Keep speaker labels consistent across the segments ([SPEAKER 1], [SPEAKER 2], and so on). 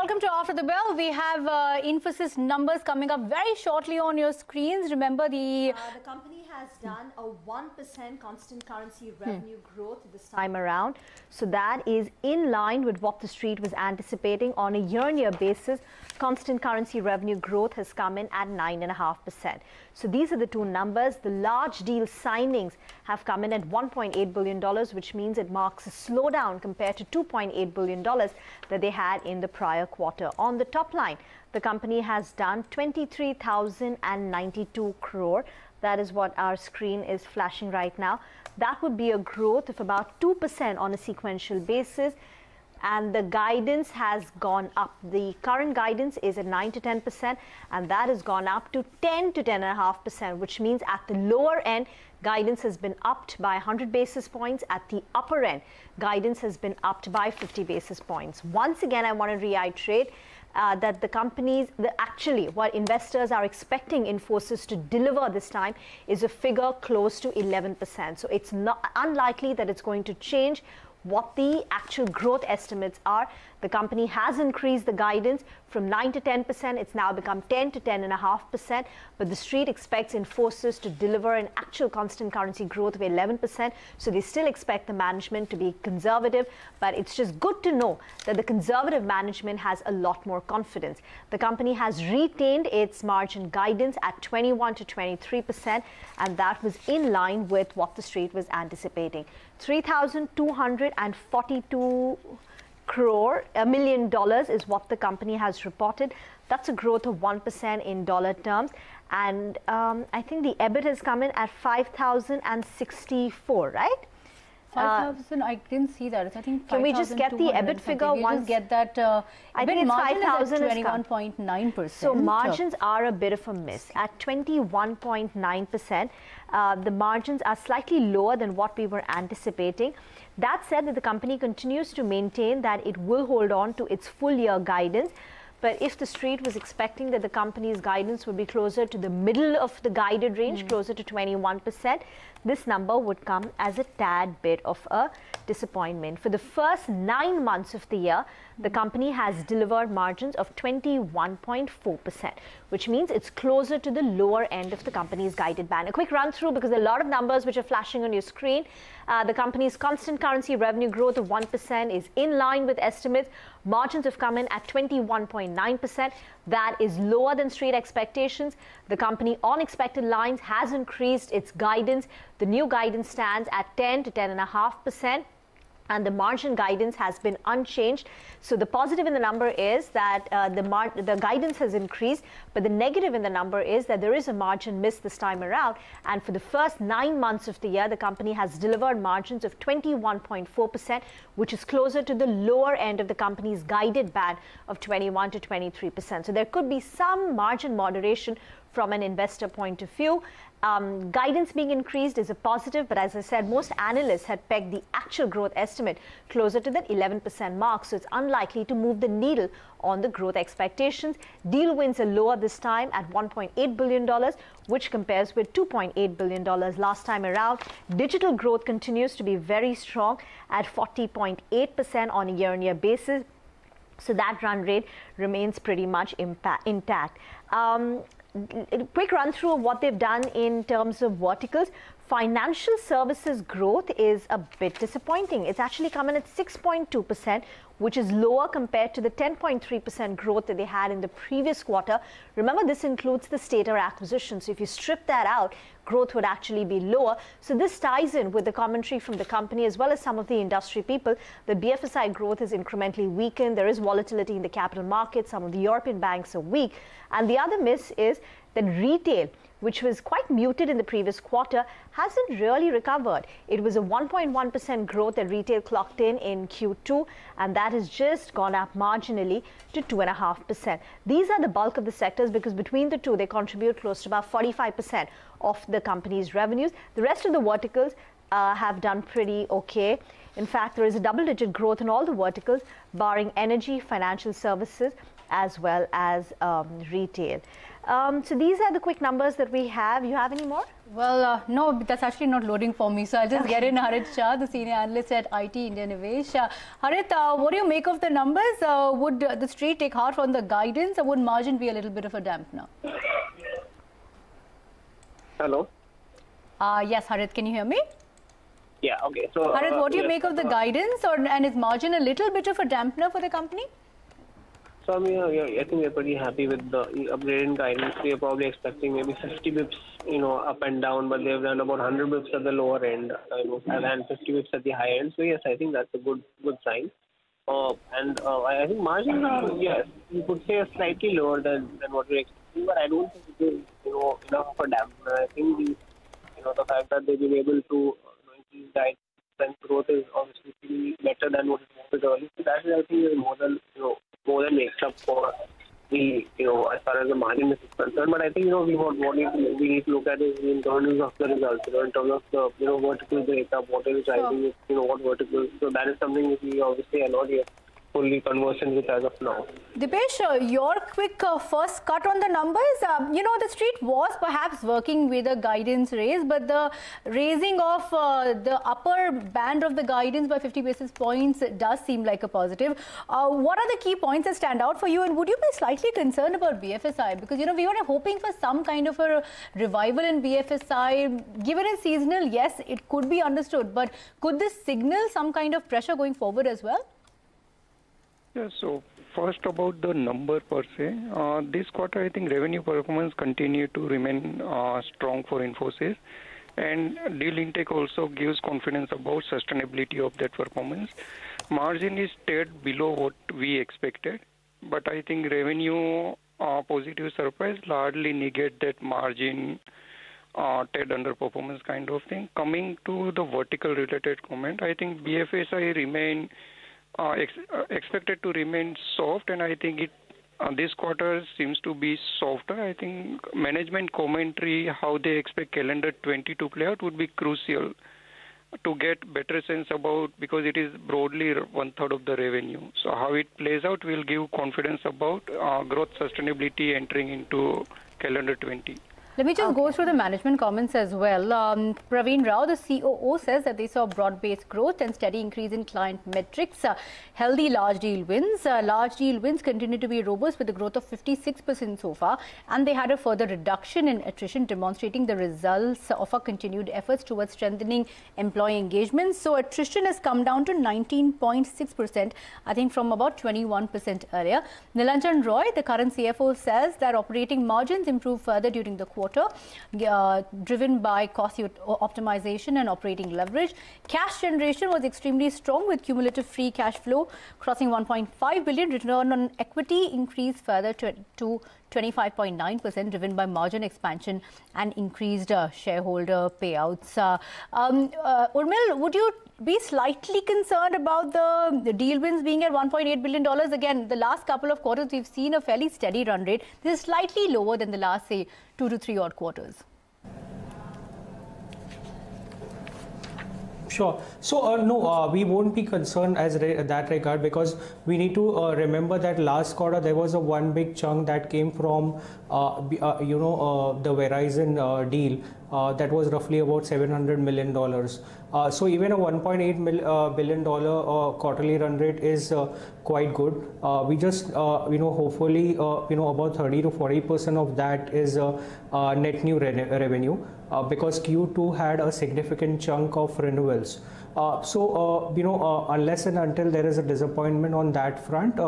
[SPEAKER 1] Welcome to After the Bell. We have Infosys numbers coming up very shortly on your screens. Remember the
[SPEAKER 2] company has done a 1% constant currency revenue growth this time around. So that is in line with what the street was anticipating. On a year-on-year basis, constant currency revenue growth has come in at 9.5%. So these are the two numbers. The large deal signings have come in at $1.8 billion, which means it marks a slowdown compared to $2.8 billion that they had in the prior quarter. On the top line, the company has done 23,092 crore. That is what our screen is flashing right now. That would be a growth of about 2% on a sequential basis. And the guidance has gone up. The current guidance is at 9 to 10%, and that has gone up to 10 to 10.5%, which means at the lower end, guidance has been upped by 100 basis points. At the upper end, guidance has been upped by 50 basis points. Once again, I want to reiterate that the companies, actually what investors are expecting Infosys to deliver this time is a figure close to 11%. So it's not unlikely that it's going to change what the actual growth estimates are. The company has increased the guidance from 9 to 10%. It's now become 10 to 10.5%. But the street expects Infosys to deliver an actual constant currency growth of 11%. So they still expect the management to be conservative. But it's just good to know that the conservative management has a lot more confidence. The company has retained its margin guidance at 21 to 23%. And that was in line with what the street was anticipating. 3,242 crore, $1 million is what the company has reported. That's a growth of 1% in dollar terms. And I think the EBIT has come in at 5,064, right?
[SPEAKER 1] 5,000, I didn't see that. I think 5,200.
[SPEAKER 2] Can we just get the EBIT figure once?
[SPEAKER 1] Just get that.
[SPEAKER 2] I think it's 5,000
[SPEAKER 1] 21.9%.
[SPEAKER 2] So margins are a bit of a miss. At 21.9%, the margins are slightly lower than what we were anticipating. That said, that the company continues to maintain that it will hold on to its full year guidance. But if the street was expecting that the company's guidance would be closer to the middle of the guided range, closer to 21%, this number would come as a tad bit of a disappointment. For the first 9 months of the year, the company has delivered margins of 21.4%, which means it's closer to the lower end of the company's guided band. A quick run through, because there are a lot of numbers which are flashing on your screen. The company's constant currency revenue growth of 1% is in line with estimates. Margins have come in at 21.9%. That is lower than street expectations. The company on expected lines has increased its guidance. The new guidance stands at 10 to 10.5%. And the margin guidance has been unchanged. So the positive in the number is that the guidance has increased, but the negative in the number is that there is a margin miss this time around. And for the first 9 months of the year, the company has delivered margins of 21.4%, which is closer to the lower end of the company's guided band of 21 to 23%. So there could be some margin moderation from an investor point of view. Guidance being increased is a positive, but as I said, most analysts had pegged the actual growth estimate closer to that 11% mark, so it's unlikely to move the needle on the growth expectations. Deal wins are lower this time at $1.8 billion, which compares with $2.8 billion last time around. Digital growth continues to be very strong at 40.8% on a year-on-year basis, so that run rate remains pretty much intact. A quick run through of what they've done in terms of verticals. Financial services growth is a bit disappointing. It's actually come in at 6.2%, which is lower compared to the 10.3% growth that they had in the previous quarter. Remember, this includes the Stater acquisition. So if you strip that out, growth would actually be lower. So this ties in with the commentary from the company as well as some of the industry people. The BFSI growth is incrementally weakened. There is volatility in the capital markets. Some of the European banks are weak. And the other miss is that retail, which was quite muted in the previous quarter, hasn't really recovered. It was a 1.1% growth that retail clocked in Q2, and that has just gone up marginally to 2.5%. These are the bulk of the sectors, because between the two, they contribute close to about 45% of the company's revenues. The rest of the verticals have done pretty okay. In fact, there is a double-digit growth in all the verticals, barring energy, financial services, as well as retail. So these are the quick numbers that we have. You have any more?
[SPEAKER 1] No, that's actually not loading for me. So I'll just get in Harit Shah, the senior analyst at IT India Nivesh. Harit, what do you make of the numbers? Would the street take heart from the guidance, or would margin be a little bit of a dampener?
[SPEAKER 3] Hello.
[SPEAKER 1] Yes, Harit, can you hear me?
[SPEAKER 3] Yeah. Okay. So
[SPEAKER 1] Harit, what do you make of the guidance, and is margin a little bit of a dampener for the company?
[SPEAKER 3] So I mean, I think we're pretty happy with the upgraded guidance. We are probably expecting maybe 50 bips, up and down, but they've done about 100 bips at the lower end, and 50 bips at the high end. So yes, I think that's a good sign. I think margins are, yes, you could say slightly lower than what we're expecting, but I don't think it is enough of a dampener. I think the fact that they've been able to increase guidance and growth is obviously better than what it was earlier. So that is, I think, is more than makes up for the, as far as the margin is concerned. But I think, what we need to look at is in terms of the results, in terms of the, vertical breakup, what is driving it, what vertical. So that is something which we obviously are not yet fully conversant with as of now.
[SPEAKER 1] Dipesh, your quick first cut on the numbers. The street was perhaps working with a guidance raise, but the raising of the upper band of the guidance by 50 basis points does seem like a positive. What are the key points that stand out for you, and would you be slightly concerned about BFSI? Because, we were hoping for some kind of a revival in BFSI. Given it's seasonal, yes, it could be understood, but could this signal some kind of pressure going forward as well?
[SPEAKER 4] Yeah, so first about the number per se, this quarter I think revenue performance continued to remain strong for Infosys, and deal intake also gives confidence about sustainability of that performance. Margin is stayed below what we expected, but I think revenue positive surprise largely negate that margin TED underperformance kind of thing. Coming to the vertical related comment, I think BFSI remain expected to remain soft, and I think this quarter seems to be softer. I think management commentary, how they expect calendar 20 to play out would be crucial to get better sense about, because it is broadly 1/3 of the revenue. So how it plays out will give confidence about growth sustainability entering into calendar 20.
[SPEAKER 1] Let me just go through the management comments as well. Praveen Rao, the COO, says that they saw broad-based growth and steady increase in client metrics, healthy large deal wins. Large deal wins continue to be robust with a growth of 56% so far, and they had a further reduction in attrition, demonstrating the results of our continued efforts towards strengthening employee engagement. So attrition has come down to 19.6%, I think from about 21% earlier. Nilanjan Roy, the current CFO, says that operating margins improved further during the quarter, driven by cost optimization and operating leverage. Cash generation was extremely strong, with cumulative free cash flow crossing 1.5 billion. Return on equity increased further to 25.9%, driven by margin expansion and increased shareholder payouts. Urmil, would you be slightly concerned about the deal wins being at $1.8 billion? Again, the last couple of quarters, we've seen a fairly steady run rate. This is slightly lower than the last, say, 2 to 3 odd quarters.
[SPEAKER 5] Sure. So, no, we won't be concerned as that regard, because we need to remember that last quarter there was a one big chunk that came from, the Verizon deal. That was roughly about $700 million. So even a $1.8 billion quarterly run rate is quite good. We just, hopefully, about 30 to 40% of that is net new revenue, because Q2 had a significant chunk of renewals. Unless and until there is a disappointment on that front,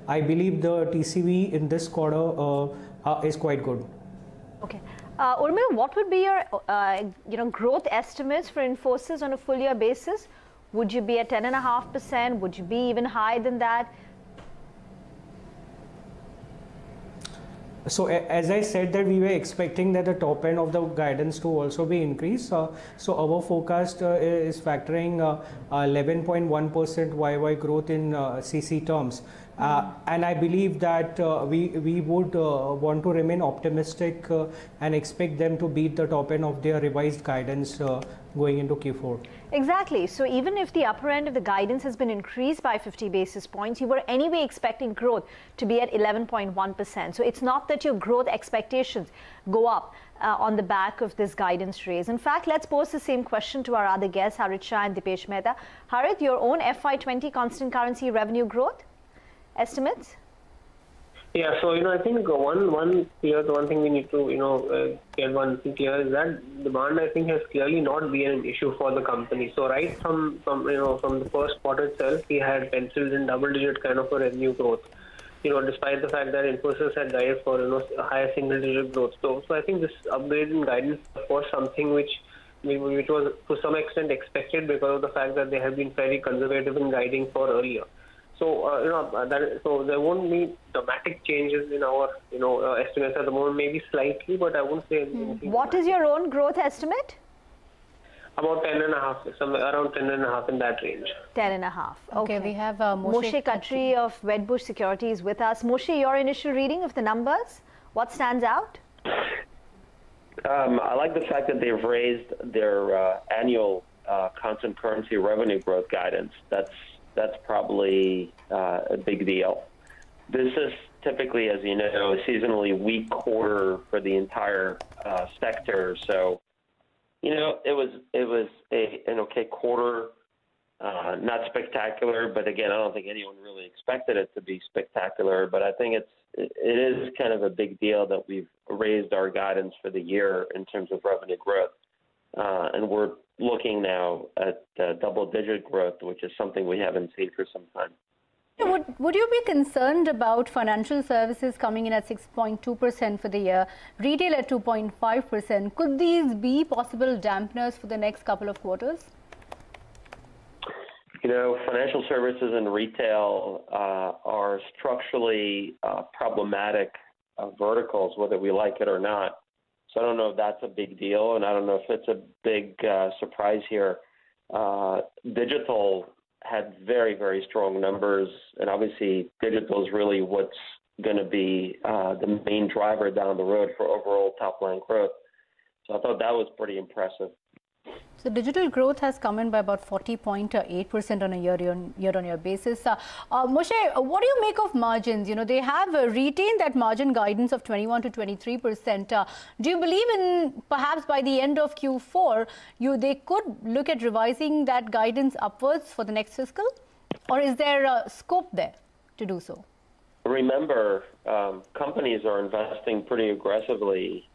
[SPEAKER 5] I believe the TCV in this quarter is quite good.
[SPEAKER 2] Okay. Urmil, what would be your growth estimates for Infosys on a full year basis? Would you be at 10.5%? Would you be even higher than that?
[SPEAKER 5] So as I said that we were expecting that the top end of the guidance to also be increased. So our forecast is factoring 11.1% YY growth in CC terms. And I believe that we would want to remain optimistic and expect them to beat the top end of their revised guidance going into Q4.
[SPEAKER 2] Exactly. So even if the upper end of the guidance has been increased by 50 basis points, you were anyway expecting growth to be at 11.1%. So it's not that your growth expectations go up on the back of this guidance raise. In fact, let's pose the same question to our other guests, Harit Shah and Dipesh Mehta. Harit, your own FY20 constant currency revenue growth estimates?
[SPEAKER 3] Yeah, so I think one thing we need to get one thing clear is that demand, I think, has clearly not been an issue for the company. So right from the first quarter itself, we had penciled in double-digit kind of a revenue growth. Despite the fact that Infosys had guided for a higher single-digit growth. So I think this upgrade in guidance was something which was to some extent expected because of the fact that they have been very conservative in guiding for earlier. So so there won't be dramatic changes in our estimates at the moment. Maybe slightly, but I won't say anything.
[SPEAKER 2] What is your own growth estimate?
[SPEAKER 3] About 10.5, somewhere around 10.5 in that range.
[SPEAKER 2] 10.5.
[SPEAKER 1] Okay, we have
[SPEAKER 2] Moshe Khatri of Wedbush Securities with us. Moshe, your initial reading of the numbers, what stands out?
[SPEAKER 6] I like the fact that they've raised their annual constant currency revenue growth guidance. That's probably a big deal. This is typically, as you know, a seasonally weak quarter for the entire sector. So, it was an okay quarter, not spectacular, but again, I don't think anyone really expected it to be spectacular. But I think it is kind of a big deal that we've raised our guidance for the year in terms of revenue growth, and we're looking now at double-digit growth, which is something we haven't seen for some time.
[SPEAKER 1] Would you be concerned about financial services coming in at 6.2% for the year, retail at 2.5%? Could these be possible dampeners for the next couple of quarters?
[SPEAKER 6] Financial services and retail are structurally problematic verticals, whether we like it or not. So I don't know if that's a big deal, and I don't know if it's a big surprise here. Digital had very, very strong numbers, and obviously digital is really what's going to be the main driver down the road for overall top-line growth. So I thought that was pretty impressive.
[SPEAKER 1] So digital growth has come in by about 40.8% on a year-on-year basis. Moshe, what do you make of margins? They have retained that margin guidance of 21 to 23%. Do you believe in perhaps by the end of Q4, they could look at revising that guidance upwards for the next fiscal? Or is there a scope there to do so?
[SPEAKER 6] Remember, companies are investing pretty aggressively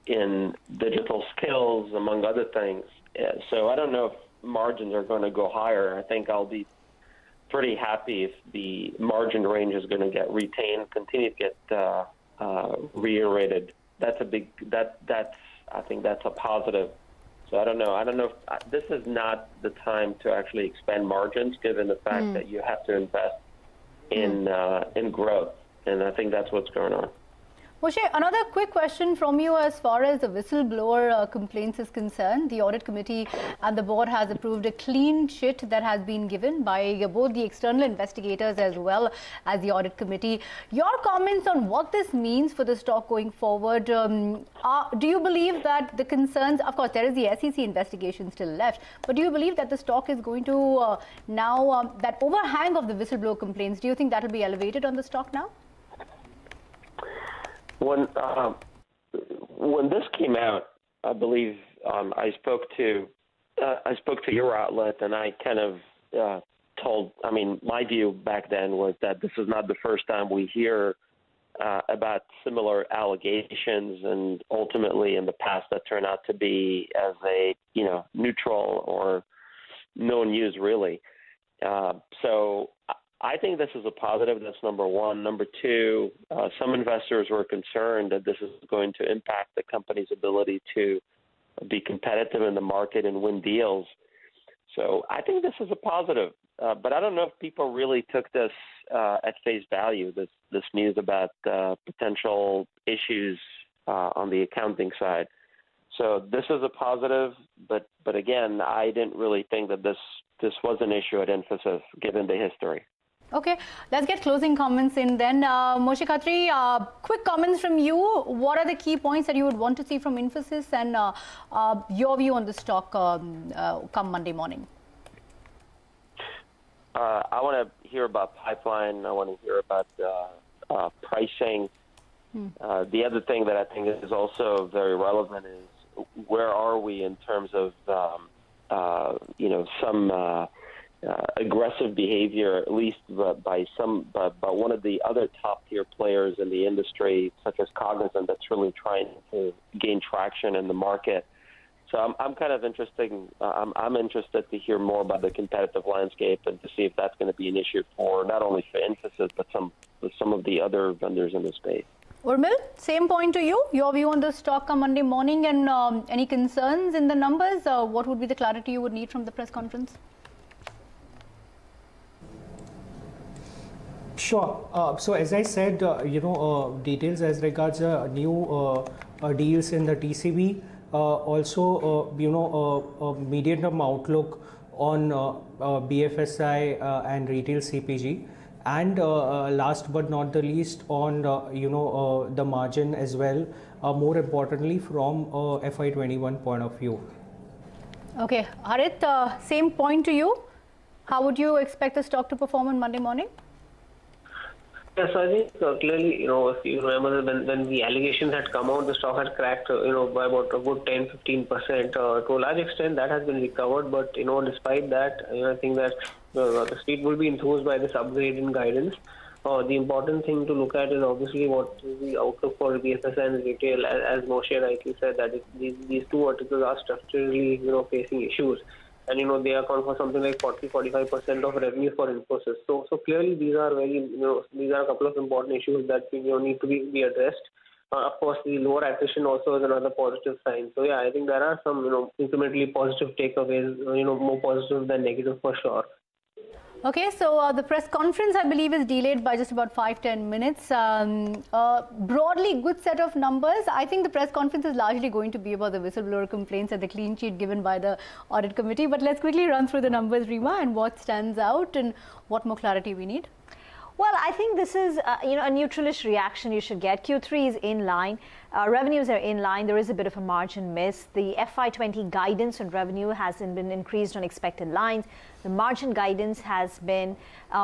[SPEAKER 6] in digital skills, among other things. So I don't know if margins are going to go higher. I think I'll be pretty happy if the margin range is going to get retained, continue to get reiterated. That's a big. I think that's a positive. So I don't know. If this is not the time to actually expand margins, given the fact that you have to invest in growth, and I think that's what's going on.
[SPEAKER 1] Moshe, another quick question from you as far as the whistleblower complaints is concerned. The audit committee and the board has approved a clean sheet that has been given by both the external investigators as well as the audit committee. Your comments on what this means for the stock going forward, do you believe that the concerns, of course there is the SEC investigation still left, but do you believe that the stock is going to now, that overhang of the whistleblower complaints, do you think that will be elevated on the stock now?
[SPEAKER 6] When this came out, I believe I spoke to your outlet, and I kind of told. I mean, my view back then was that this is not the first time we hear about similar allegations, and ultimately in the past that turned out to be as a neutral or no news really. So I think this is a positive. That's number one. Number two, some investors were concerned that this is going to impact the company's ability to be competitive in the market and win deals. So I think this is a positive. But I don't know if people really took this at face value, this news about potential issues on the accounting side. So this is a positive, but again, I didn't really think that this was an issue at Infosys, given the history.
[SPEAKER 1] Okay, let's get closing comments in then. Moshe Khatri, quick comments from you. What are the key points that you would want to see from Infosys and your view on the stock come Monday morning?
[SPEAKER 6] I want to hear about pipeline. I want to hear about pricing. The other thing that I think is also very relevant is where are we in terms of some aggressive behavior, at least by one of the other top tier players in the industry, such as Cognizant, that's really trying to gain traction in the market. So I'm kind of interested. I'm interested to hear more about the competitive landscape and to see if that's going to be an issue for not only for Infosys but some of the other vendors in the space.
[SPEAKER 1] Urmil, same point to you. Your view on the stock on Monday morning and any concerns in the numbers? What would be the clarity you would need from the press conference?
[SPEAKER 5] Sure. So as I said, details as regards new deals in the TCV. Also, a medium-term outlook on BFSI and retail CPG, and last but not the least on the margin as well. More importantly, from FY21 point of view.
[SPEAKER 1] Okay, Harit, same point to you. How would you expect the stock to perform on Monday morning?
[SPEAKER 3] Yes, I think clearly, if you remember when the allegations had come out, the stock had cracked, by about a good 10-15%. To a large extent, that has been recovered. But, despite that, I think that the street will be enthused by this upgrade in guidance. The important thing to look at is obviously what is the outlook for BFSI and retail. As Moshe rightly said, that these two verticals are structurally, facing issues. And, they account for something like 40-45% of revenue for Infosys. So clearly these are these are a couple of important issues that need to be addressed. Of course, the lower attrition also is another positive sign. So yeah, I think there are some, incrementally positive takeaways, more positive than negative for sure.
[SPEAKER 1] Okay, so the press conference, I believe, is delayed by just about 5-10 minutes. Broadly, good set of numbers. I think the press conference is largely going to be about the whistleblower complaints and the clean sheet given by the audit committee. But let's quickly run through the numbers, Rima, and what stands out and what more clarity we need.
[SPEAKER 2] Well, I think this is a neutralish reaction you should get. Q3 is in line. Revenues are in line. There is a bit of a margin miss. The FY20 guidance on revenue hasn't been increased on expected lines. The margin guidance has been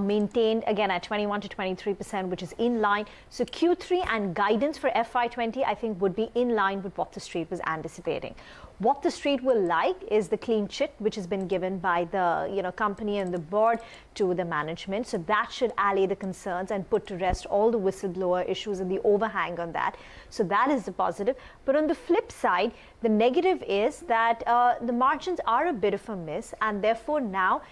[SPEAKER 2] maintained again at 21 to 23%, which is in line. So Q3 and guidance for FY20, I think, would be in line with what the street was anticipating. What the street will like is the clean chit, which has been given by the company and the board to the management. So that should allay the concerns and put to rest all the whistleblower issues and the overhang on that. So that is the positive. But on the flip side, the negative is that the margins are a bit of a miss, and therefore now,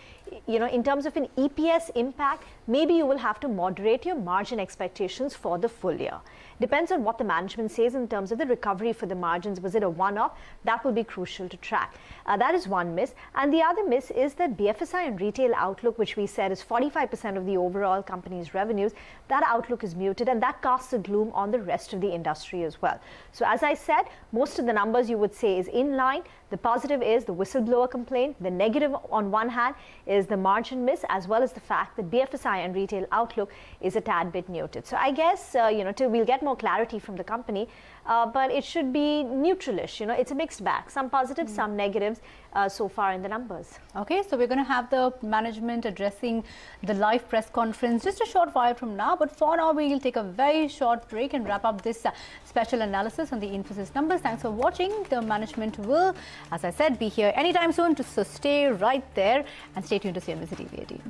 [SPEAKER 2] in terms of an EPS impact, maybe you will have to moderate your margin expectations for the full year. Depends on what the management says in terms of the recovery for the margins. Was it a one-off? That will be crucial to track. That is one miss. And the other miss is that BFSI and retail outlook, which we said is 45% of the overall company's revenues, that outlook is muted, and that casts a gloom on the rest of the industry as well. So as I said, most of the numbers you would say is in line. The positive is the whistleblower complaint. The negative on one hand is the margin miss, as well as the fact that BFSI and retail outlook is a tad bit muted. So I guess, we'll get more clarity from the company, but it should be neutralish. It's a mixed bag. Some positives, some negatives so far in the numbers.
[SPEAKER 1] Okay, so we're going to have the management addressing the live press conference just a short while from now. But for now, we'll take a very short break and wrap up this special analysis on the Infosys numbers. Thanks for watching. The management will, as I said, be here anytime soon. So stay right there and stay tuned to CNBC-TV18.